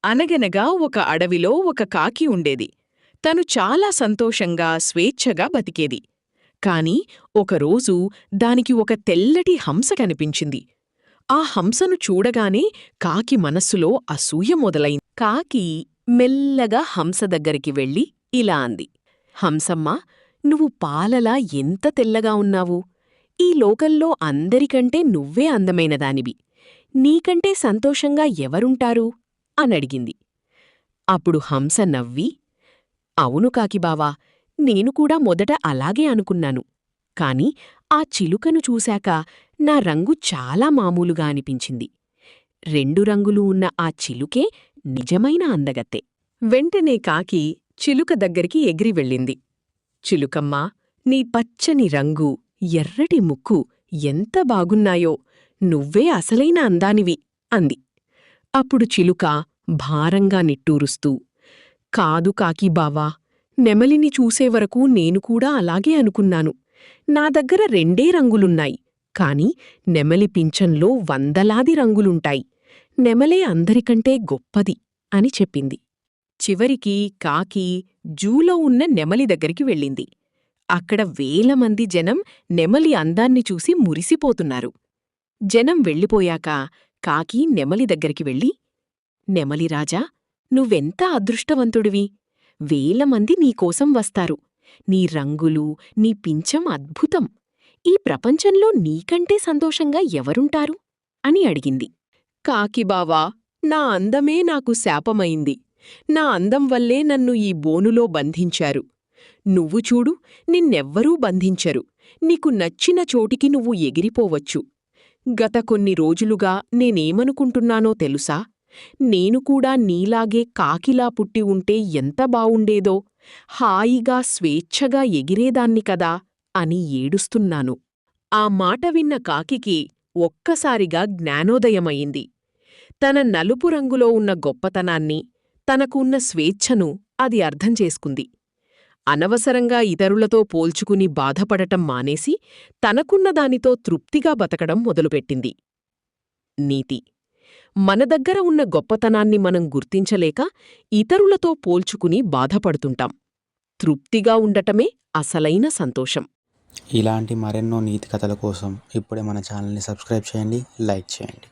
అనగనగా ఒక అడవిలో ఒక కాకి ఉండేది. తను చాలా సంతోషంగా స్వేచ్ఛగా బతికేది. కాని ఒకరోజు దానికి ఒక తెల్లటి హంస కనిపించింది. ఆ హంసను చూడగానే కాకి మనస్సులో అసూయ మొదలైంది. కాకి మెల్లగా హంస దగ్గరికి వెళ్ళి ఇలా అంది: హంసమ్మా, నువ్వు పాలలా ఎంత తెల్లగా ఉన్నావు! ఈ లోకంలో అందరికంటే నువ్వే అందమైనదానివి. నీకంటే సంతోషంగా ఎవరుంటారు? అనడిగింది. అప్పుడు హంస నవ్వి, అవును కాకిబావా, నేను కూడా మొదట అలాగే అనుకున్నాను. కాని ఆ చిలుకను చూశాక నా రంగు చాలా మామూలుగా అనిపించింది. 2 రంగులు ఉన్న ఆ చిలుకే నిజమైన అందగత్తె. వెంటనే కాకి చిలుక దగ్గరికి ఎగిరి వెళ్ళింది. చిలుకమ్మా, నీ పచ్చని రంగు, ఎర్రటి ముక్కు ఎంత బాగున్నాయో! నువ్వే అసలైన అందానివి అంది. అప్పుడు చిలుక భారంగా నిట్టూరుస్తూ, కాదు కాకిబావా, నెమలిని చూసేవరకు నేను కూడా అలాగే అనుకున్నాను. నా దగ్గర 2 రంగులున్నాయి. కాని నెమలి పింఛంలో వందలాది రంగులుంటాయి. నెమలే అందరికంటే గొప్పది అని చెప్పింది. చివరికి కాకి జూలో ఉన్న నెమలి దగ్గరికి వెళ్ళింది. అక్కడ వేలమంది జనం నెమలి అందాన్ని చూసి మురిసిపోతున్నారు. జనం వెళ్ళిపోయాక కాకి నెమలి దగ్గరికి వెళ్ళి, నెమలిరాజా, నువ్వెంత అదృష్టవంతుడివి! వేలమంది నీకోసం వస్తారు. నీ రంగులు, నీ పించం అద్భుతం. ఈ ప్రపంచంలో నీకంటే సంతోషంగా ఎవరుంటారు? అని అడిగింది. కాకిబావా, నా అందమే నాకు శాపమైంది. నా అందం వల్లే నన్ను ఈ బోనులో బంధించారు. నువ్వు చూడు, నిన్నెవ్వరూ బంధించరు. నీకు నచ్చిన చోటికి నువ్వు ఎగిరిపోవచ్చు. గత కొన్ని రోజులుగా నేనేమనుకుంటున్నానో తెలుసా? నేను కూడా నీలాగే కాకిలా పుట్టి ఉంటే ఎంత బావుండేదో! హాయిగా స్వేచ్ఛగా ఎగిరేదాన్ని కదా అని ఏడుస్తున్నాను. ఆ మాట విన్న కాకికి ఒక్కసారిగా జ్ఞానోదయమయింది. తన నలుపు రంగులో ఉన్న గొప్పతనాన్ని, తనకు ఉన్న స్వేచ్ఛను అది అర్థం చేసుకుంది. అనవసరంగా ఇతరులతో పోల్చుకుని బాధపడటం మానేసి తనకున్న దానితో తృప్తిగా బతకడం మొదలుపెట్టింది. నీతి: మన దగ్గర ఉన్న గొప్పతనాన్ని మనం గుర్తించలేక ఇతరులతో పోల్చుకుని బాధపడుతుంటాం. తృప్తిగా ఉండటమే అసలైన సంతోషం. ఇలాంటి మరెన్నో నీతి కథల కోసం ఇప్పుడే మన ఛానల్ని సబ్స్క్రైబ్ చేయండి, లైక్ చేయండి.